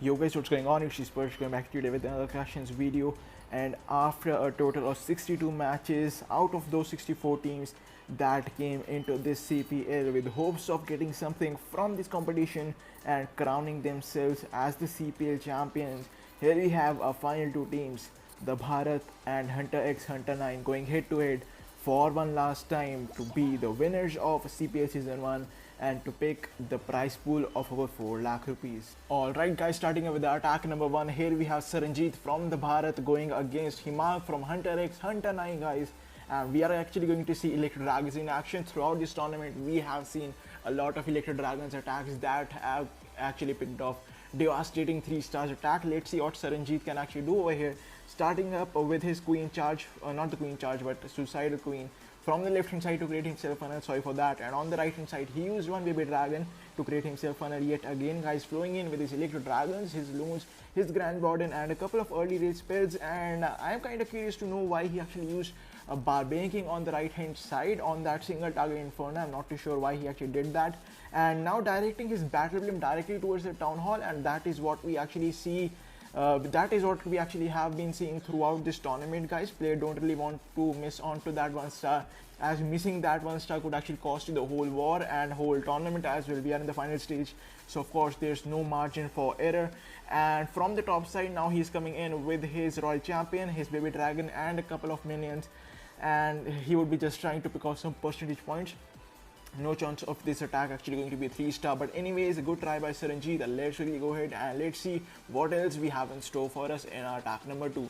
Yo guys, what's going on? It's Sparsh going back today with another questions video. And after a total of 62 matches out of those 64 teams that came into this CPL with hopes of getting something from this competition and crowning themselves as the CPL champions, here we have our final two teams, the Bharat and HunterxHunter9, going head to head for one last time to be the winners of CPL Season 1 and to pick the prize pool of over 4 lakh rupees. Alright guys, starting with the attack number 1, here we have Saranjeet from the Bharat going against Himak from HunterxHunter9 guys. And we are actually going to see Electro Dragons in action throughout this tournament. We have seen a lot of Electro Dragons attacks that have actually picked off devastating 3-star attack. Let's see what Saranjeet can actually do over here. Starting up with his queen charge, not the queen charge but suicidal queen from the left hand side to create himself funnel, sorry for that, and on the right hand side he used one baby dragon to create himself funnel yet again guys, flowing in with his Electro Dragons, his loons, his Grand Warden and a couple of early raid spells. And I am kind of curious to know why he actually used a Barbanking on the right hand side on that single target Inferno. I'm not too sure why he actually did that. And now directing his battle blimp directly towards the town hall, and that is what we actually see. That is what we actually have been seeing throughout this tournament guys. Players don't really want to miss on to that 1-star, as missing that 1-star could actually cost you the whole war and whole tournament as well. We are in the final stage, so of course there's no margin for error. And from the top side now he's coming in with his royal champion, his baby dragon and a couple of minions, and he would be just trying to pick off some percentage points. No chance of this attack actually going to be a 3-star, but anyways, a good try by Saranjeet. Let's really go ahead and let's see what else we have in store for us in our attack number 2.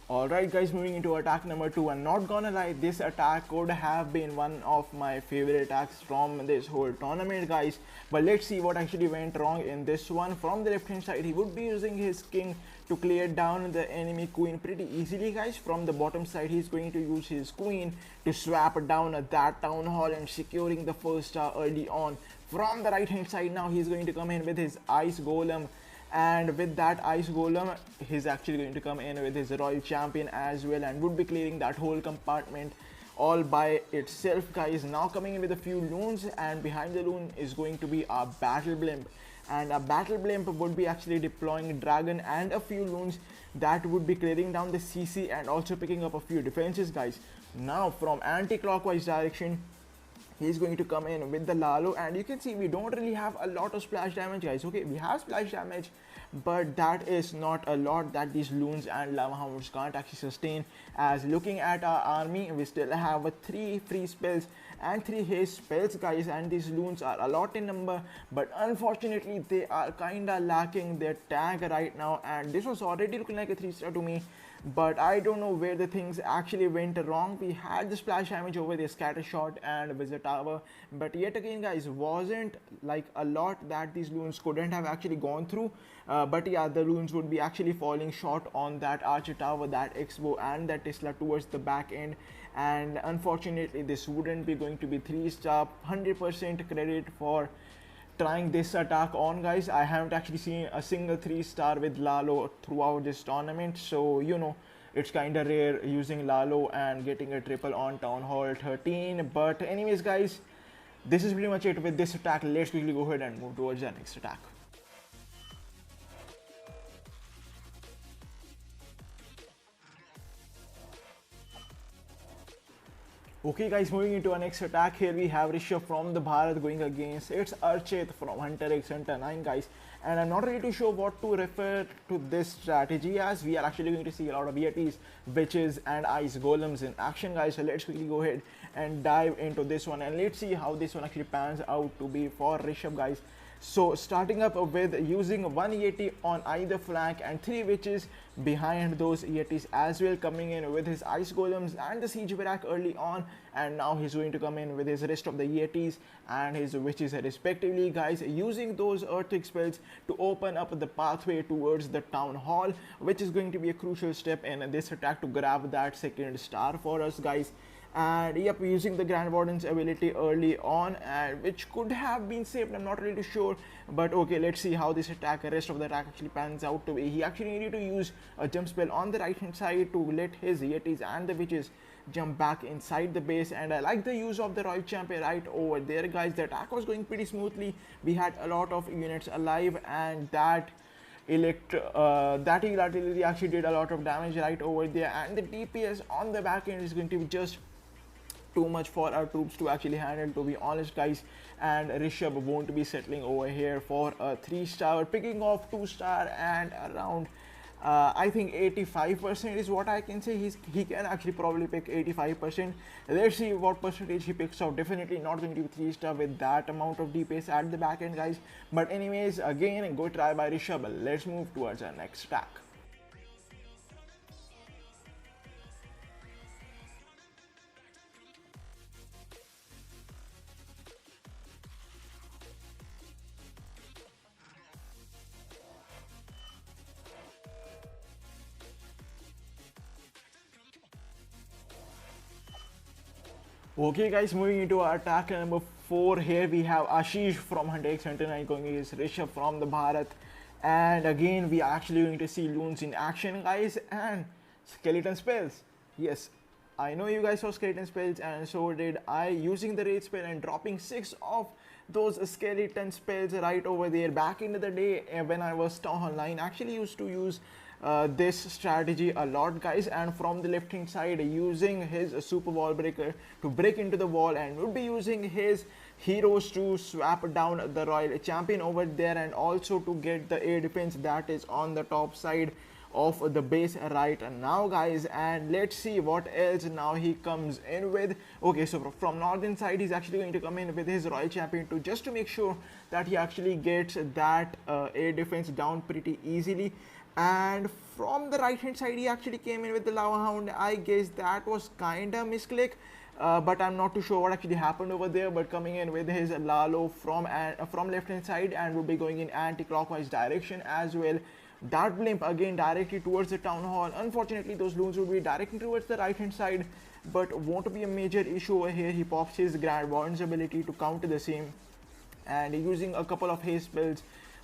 Alright guys, moving into attack number 2, and not gonna lie, this attack could have been one of my favorite attacks from this whole tournament guys, but let's see what actually went wrong in this one. From the left hand side he would be using his king to clear down the enemy queen pretty easily guys. From the bottom side he's going to use his queen to swap down that town hall and securing the first star early on. From the right hand side now he's going to come in with his ice golem, and with that ice golem he's actually going to come in with his royal champion as well and would be clearing that whole compartment all by itself guys. Now coming in with a few loons, and behind the loon is going to be a battle blimp, and a battle blimp would be actually deploying dragon and a few loons that would be clearing down the CC and also picking up a few defenses guys. Now from anti-clockwise direction he's going to come in with the Lalo, and you can see we don't really have a lot of splash damage guys. Okay, we have splash damage, but that is not a lot that these loons and lava hounds can't actually sustain. As looking at our army, we still have 3 free spells and 3 haste spells guys, and these loons are a lot in number, but unfortunately they are kinda lacking their tag right now, and this was already looking like a 3-star to me. But I don't know where the things actually went wrong. We had the splash damage over the scatter shot and visit tower, but yet again guys, wasn't like a lot that these loons couldn't have actually gone through. But yeah, the loons would be actually falling short on that archer tower, that expo and that Tesla towards the back end, and unfortunately this wouldn't be going to be 3-star. 100% credit for trying this attack on guys. I haven't actually seen a single 3-star with Lalo throughout this tournament, so you know it's kinda rare using Lalo and getting a triple on Town Hall 13. But anyways guys, this is pretty much it with this attack. Let's quickly go ahead and move towards the next attack. Okay guys, moving into our next attack, here we have Rishabh from the Bharat going against its Archit from HunterxHunter9 guys, and I'm not really too sure what to refer to this strategy as. We are actually going to see a lot of Yetis, witches and ice golems in action guys, so let's quickly go ahead and dive into this one and let's see how this one actually pans out to be for Rishabh guys. So starting up with using 1 Yeti on either flank and 3 witches behind those Yetis as well, coming in with his ice golems and the siege barrack early on, and now he's going to come in with his rest of the Yetis and his witches respectively guys, using those earthquake spells to open up the pathway towards the town hall, which is going to be a crucial step in this attack to grab that 2nd star for us guys. And yep, using the Grand Warden's ability early on, and which could have been saved, I'm not really sure. But okay, let's see how this attack, the rest of the attack actually pans out to be. He actually needed to use a jump spell on the right hand side to let his Yetis and the witches jump back inside the base. And I like the use of the Royal Champion right over there, guys. The attack was going pretty smoothly. We had a lot of units alive, and that artillery actually did a lot of damage right over there, and the DPS on the back end is going to be just too much for our troops to actually handle, to be honest, guys. And Rishabh won't be settling over here for a 3-star, picking off 2-star, and around I think 85% is what I can say. He can actually probably pick 85%. Let's see what percentage he picks out. Definitely not going to be 3-star with that amount of DPS at the back end, guys. But anyways, again, good try by Rishabh. Let's move towards our next attack. Okay, guys, moving into our attack number 4. Here we have Ashish from HunterxHunter9 going against Rishabh from the Bharat. And again, we are actually going to see loons in action, guys, and skeleton spells. Yes, I know you guys saw skeleton spells, and so did I, using the raid spell and dropping 6 of those skeleton spells right over there. Back into the day when I was Town Hall 9, actually used to use this strategy a lot, guys. And from the left hand side, using his super wall breaker to break into the wall, and would be using his heroes to swap down the royal champion over there, and also to get the air defense that is on the top side of the base right now, guys. And let's see what else now he comes in with. Okay, so from northern side, he's actually going to come in with his royal champion to just to make sure that he actually gets that air defense down pretty easily. And from the right hand side, he actually came in with the lava hound. I guess that was kinda misclick, but I'm not too sure what actually happened over there. But coming in with his Lalo from left hand side, and will be going in anti-clockwise direction as well. That blimp again directly towards the town hall. Unfortunately, those loons would be directly towards the right hand side, but won't be a major issue over here. He pops his Grand Warden's ability to counter the same, and using a couple of haste spells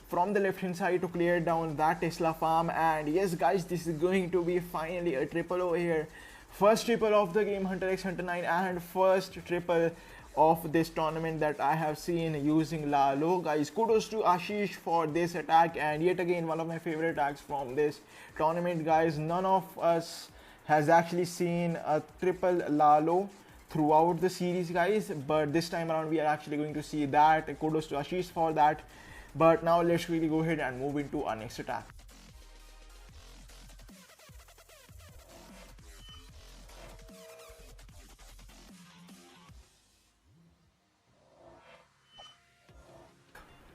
from the left hand side to clear down that Tesla farm. And yes, guys, this is going to be finally a triple over here. First triple of the game, HunterxHunter9, and first triple of this tournament that I have seen using Lalo, guys. Kudos to Ashish for this attack, and yet again one of my favorite attacks from this tournament, guys. None of us has actually seen a triple Lalo throughout the series, guys, but this time around we are actually going to see that. Kudos to Ashish for that. But now let's really go ahead and move into our next attack.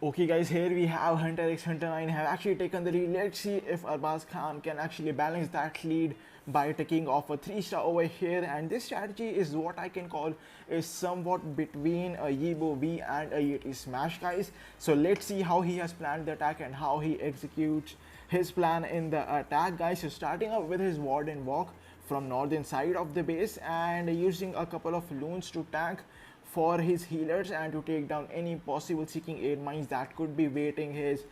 Okay, guys, here we have HunterxHunter9 have actually taken the lead. Let's see if Arbaz Khan can actually balance that lead by taking off a 3-star over here. And this strategy is what I can call is somewhat between a Yibo V and a Yeti Smash, guys. So let's see how he has planned the attack and how he executes his plan in the attack, guys. So starting up with his Warden Walk from northern side of the base, and using a couple of loons to tank for his healers and to take down any possible seeking aid mines that could be waiting his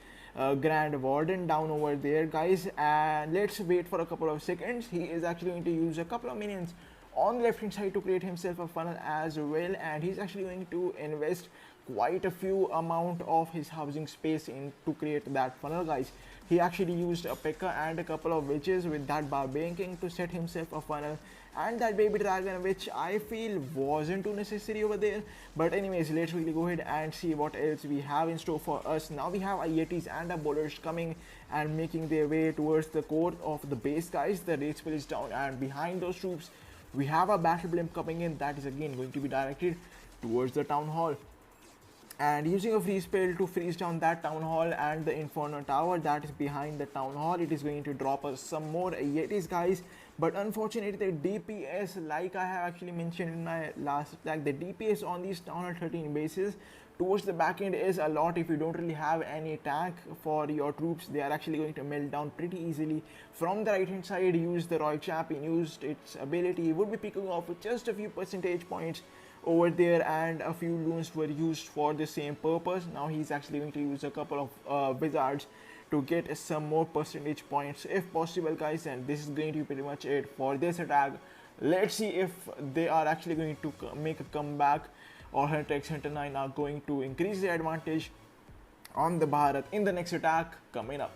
Grand Warden down over there, guys. And let's wait for a couple of seconds. He is actually going to use a couple of minions on the left hand side to create himself a funnel as well, and he's actually going to invest quite a few amount of his housing space in to create that funnel, guys. He actually used a P.E.K.K.A and a couple of witches with that Barbarian King to set himself a funnel, and that baby dragon, which I feel wasn't too necessary over there. But anyways, let's really go ahead and see what else we have in store for us. Now we have our Yetis and our bowlers coming and making their way towards the core of the base, guys. The raid spell is down, and behind those troops we have a battle blimp coming in that is again going to be directed towards the town hall, and using a freeze spell to freeze down that town hall and the Inferno Tower that is behind the town hall. It is going to drop us some more Yetis, guys. But unfortunately, the DPS, like I have actually mentioned in my last attack, the DPS on these Town Hall 13 bases towards the back end is a lot. If you don't really have any tank for your troops, they are actually going to melt down pretty easily. From the right hand side, use the Royal Champion, used its ability, would be picking off with just a few percentage points over there, and a few loons were used for the same purpose. Now he's actually going to use a couple of wizards to get some more percentage points if possible, guys, and this is going to be pretty much it for this attack. Let's see if they are actually going to make a comeback, or HunterxHunter9 are going to increase their advantage on the Bharat in the next attack coming up.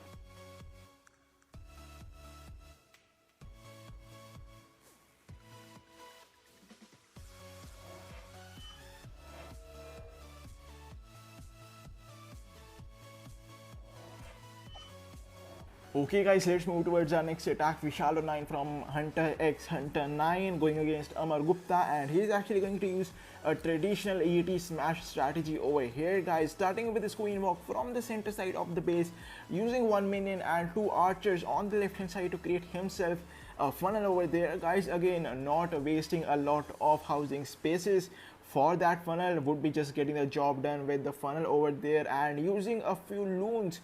Okay guys, let's move towards our next attack. Vishalo9 from HunterxHunter9 going against Amar Gupta, and he's actually going to use a traditional EAT smash strategy over here, guys, starting with his queen walk from the center side of the base, using one minion and two archers on the left hand side to create himself a funnel over there, guys. Again, not wasting a lot of housing spaces for that funnel, would be just getting the job done with the funnel over there, and using a few loons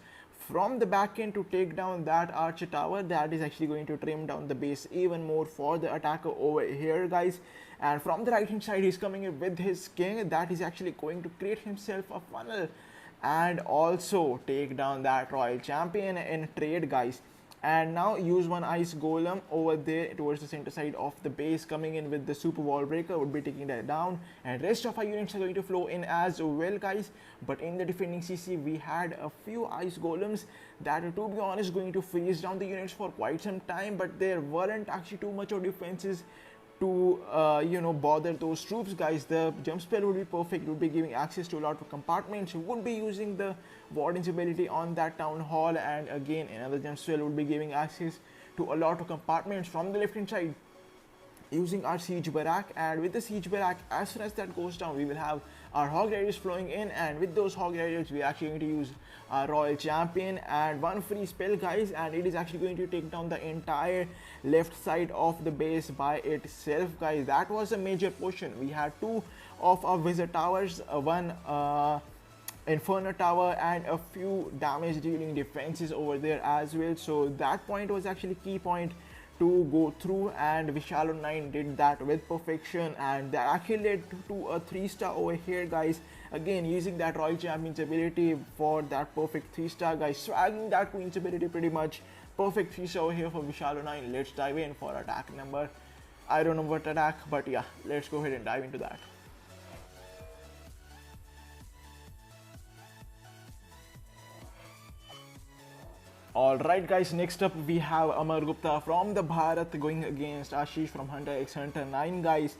from the back end to take down that archer tower. That is actually going to trim down the base even more for the attacker over here, guys. And from the right hand side, he's coming in with his king, that is actually going to create himself a funnel and also take down that royal champion in trade, guys. And now use one ice golem over there towards the center side of the base, coming in with the super wall breaker, would be taking that down, and rest of our units are going to flow in as well, guys. But in the defending CC, we had a few ice golems that, to be honest, going to freeze down the units for quite some time, but there weren't actually too much of defenses to bother those troops, guys. The jump spell would be perfect, would be giving access to a lot of compartments. You would be using the warden's ability on that town hall, and again another jump spell would be giving access to a lot of compartments. From the left hand side, using our siege barrack, and with the siege barrack, as soon as that goes down, we will have our hog riders flowing in, and with those hog riders, we are actually going to use our royal champion and one free spell, guys, and it is actually going to take down the entire left side of the base by itself, guys. That was a major portion. We had two of our wizard towers, one inferno tower, and a few damage dealing defenses over there as well. So that point was actually key point to go through, and Vishalo9 did that with perfection, and that actually led to a 3-star over here, guys. Again, using that royal champion's ability for that perfect 3-star, guys, swagging that queen's ability pretty much. Perfect 3-star over here for Vishalo9. Let's dive in for attack number, I don't know what attack, but yeah, let's go ahead and dive into that. Alright guys, next up we have Amar Gupta from the Bharat going against Ashish from HunterxHunter9, guys.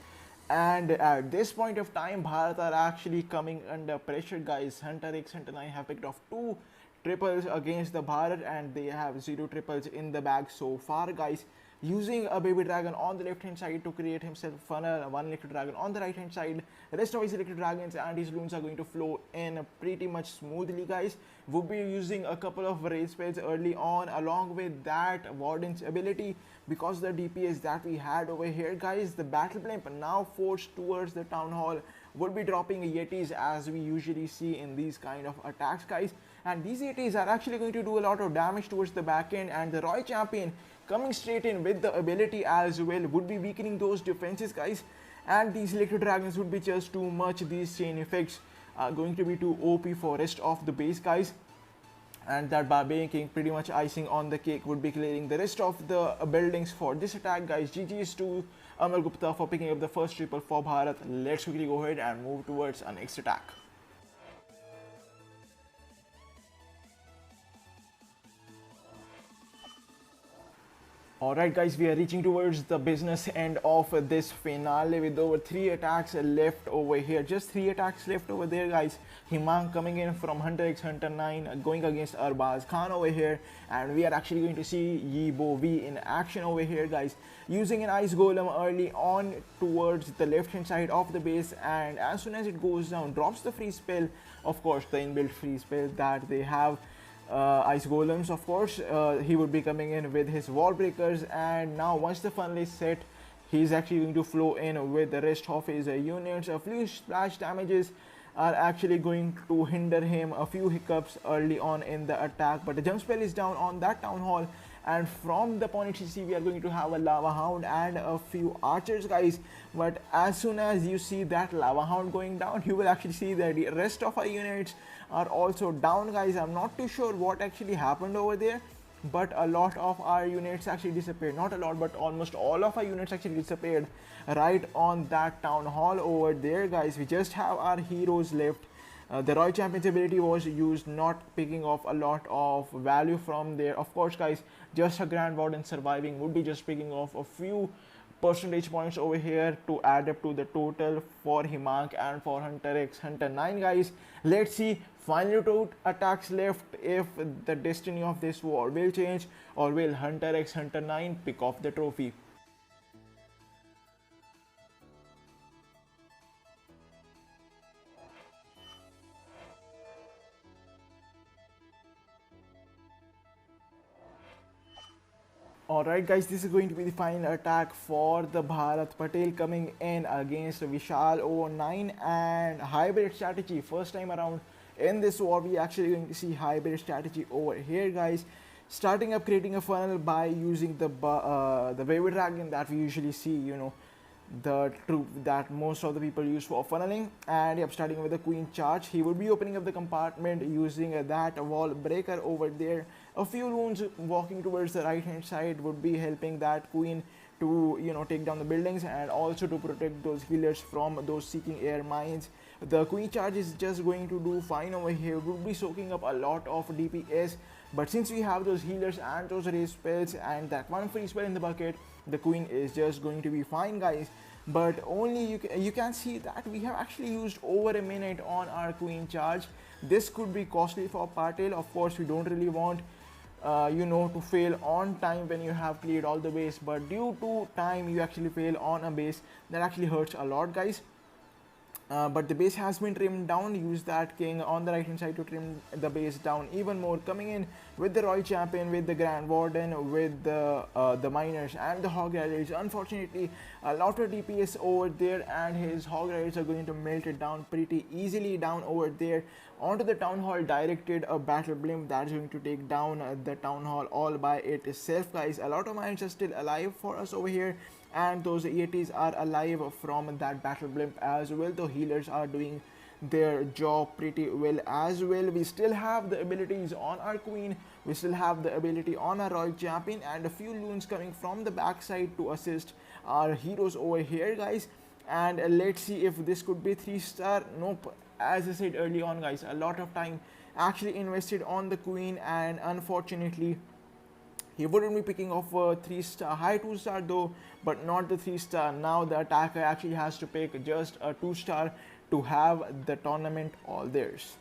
And at this point of time, Bharat are actually coming under pressure, guys. HunterxHunter9 have picked off 2 triples against the Bharat, and they have 0 triples in the bag so far, guys. Using a baby dragon on the left hand side to create himself a funnel, one electric dragon on the right hand side. The rest of his electric dragons and his loons are going to flow in pretty much smoothly, guys. We'll be using a couple of raid spells early on along with that warden's ability, because the DPS that we had over here, guys. The battle blimp now forced towards the town hall would be dropping yetis as we usually see in these kind of attacks, guys. And these yetis are actually going to do a lot of damage towards the back end, and the royal champion coming straight in with the ability as well would be weakening those defenses, guys. And these electric dragons would be just too much. These chain effects are going to be too OP for rest of the base, guys. And that barbarian king, pretty much icing on the cake, would be clearing the rest of the buildings for this attack, guys. GG's to Amar Gupta for picking up the first triple for Bharat. Let's quickly go ahead and move towards our next attack. Alright guys, we are reaching towards the business end of this finale with over 3 attacks left over here. Just 3 attacks left over there, guys. Himang coming in from HunterxHunter9 going against Arbaz Khan over here, and we are actually going to see Yibo V in action over here, guys. Using an ice golem early on towards the left hand side of the base, and as soon as it goes down, drops the free spell, of course the inbuilt free spell that they have ice golems, of course. He would be coming in with his wall breakers, and now once the funnel is set, he's actually going to flow in with the rest of his units. A few splash damages are actually going to hinder him, a few hiccups early on in the attack, but the jump spell is down on that town hall, and from the point CC we are going to have a lava hound and a few archers, guys. But as soon as you see that lava hound going down, you will actually see that the rest of our units are also down, guys. I'm not too sure what actually happened over there, but a lot of our units actually disappeared. Not a lot, but almost all of our units actually disappeared right on that town hall over there, guys. We just have our heroes left. The Royal Champion's ability was used, not picking off a lot of value from there. Of course, guys, just a Grand Warden surviving would be just picking off a few percentage points over here to add up to the total for Himank and for HunterxHunter9, guys. Let's see final two attacks left, if the destiny of this war will change, or will HunterxHunter9 pick off the trophy. Alright, guys, this is going to be the final attack for the Bharat Patel, coming in against Vishal 09 and hybrid strategy. First time around in this war we actually going to see hybrid strategy over here, guys. Starting up creating a funnel by using the baby dragon that we usually see, you know, the troop that most of the people use for funneling. And yep, starting with the queen charge, he would be opening up the compartment using that wall breaker over there. A few loons walking towards the right hand side would be helping that queen to, you know, take down the buildings, and also to protect those healers from those seeking air mines. The queen charge is just going to do fine over here, would be soaking up a lot of DPS, but since we have those healers and those raise spells and that one free spell in the bucket, the queen is just going to be fine, guys. But only you can see that we have actually used over a minute on our queen charge. This could be costly for Patel. Of course, we don't really want you know, to fail on time when you have cleared all the base, but due to time you actually fail on a base, that actually hurts a lot, guys. But the base has been trimmed down. Use that king on the right hand side to trim the base down even more, coming in with the Royal Champion, with the Grand Warden, with the miners and the hog riders. Unfortunately, a lot of DPS over there, and his hog riders are going to melt it down pretty easily down over there. Onto the town hall directed a battle blimp that's going to take down the town hall all by itself, guys. A lot of miners are still alive for us over here, and those EATs are alive from that battle blimp as well. The healers are doing their job pretty well as well. We still have the abilities on our queen, we still have the ability on our Royal Champion, and a few loons coming from the backside to assist our heroes over here, guys. And let's see if this could be 3-star. Nope. As I said early on, guys, a lot of time actually invested on the queen, and unfortunately he wouldn't be picking off a 3-star, high 2-star though, but not the 3-star. Now the attacker actually has to pick just a 2-star to have the tournament all theirs.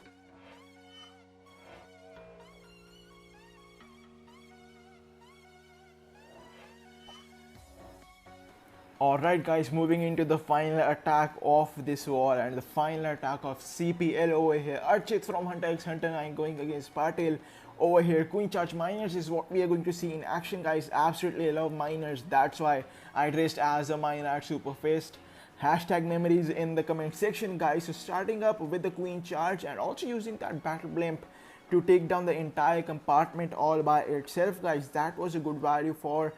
Alright, guys, moving into the final attack of this war, and the final attack of CPL over here. Archit from HunterxHunter9 going against Patel over here. Queen charge miners is what we are going to see in action, guys. Absolutely love miners, that's why I dressed as a miner at Superfest. Hashtag memories in the comment section, guys. So starting up with the queen charge and also using that battle blimp to take down the entire compartment all by itself, guys. That was a good value for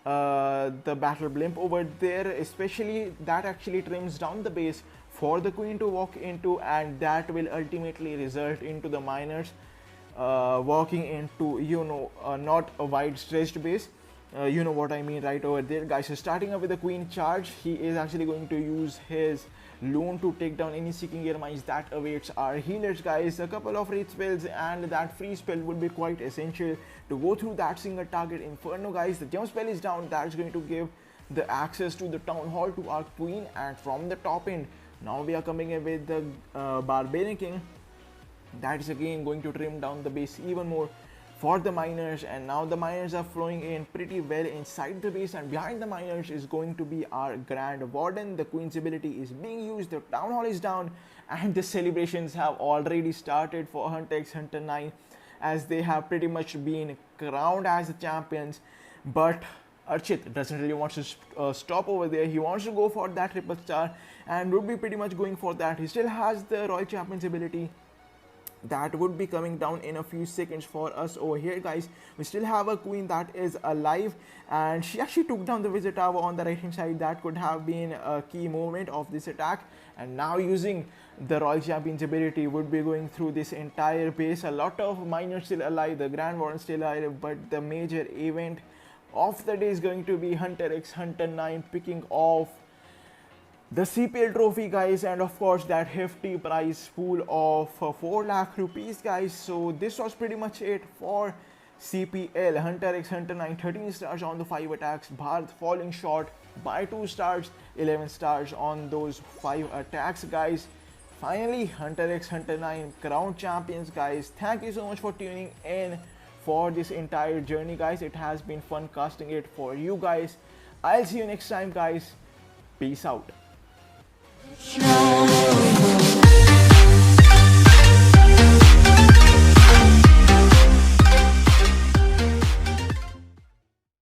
the battle blimp over there, especially that actually trims down the base for the queen to walk into, and that will ultimately result into the miners walking into, you know, not a wide stretched base. You know what I mean right over there, guys. So starting up with the queen charge, he is actually going to use his loon to take down any seeking air mines that awaits our healers, guys. A couple of wraith spells and that free spell would be quite essential to go through that single target inferno, guys. The jump spell is down, that's going to give the access to the town hall to our queen. And from the top end, now we are coming in with the barbarian king. That is again going to trim down the base even more for the miners, and now the miners are flowing in pretty well inside the base, and behind the miners is going to be our Grand Warden. The queen's ability is being used, the town hall is down, and the celebrations have already started for HunterxHunter9. as they have pretty much been crowned as the champions. But Archit doesn't really want to stop over there. He wants to go for that triple star and would be pretty much going for that. He still has the Royal Champions ability that would be coming down in a few seconds for us over here, guys. We still have a queen that is alive, and she actually took down the visit tower on the right hand side. That could have been a key moment of this attack. And now using the Royal Champions ability, would be going through this entire base. A lot of miners still alive, the Grand Warden still alive, but the major event of the day is going to be HunterxHunter9 picking off the CPL trophy, guys, and of course that hefty prize pool of 4 lakh rupees, guys. So this was pretty much it for CPL. HunterxHunter9 13 stars on the 5 attacks, Bharat falling short by 2 stars, 11 stars on those 5 attacks, guys. Finally, HunterxHunter9 crowned champions, guys. Thank you so much for tuning in for this entire journey, guys. It has been fun casting it for you guys. I'll see you next time, guys. Peace out.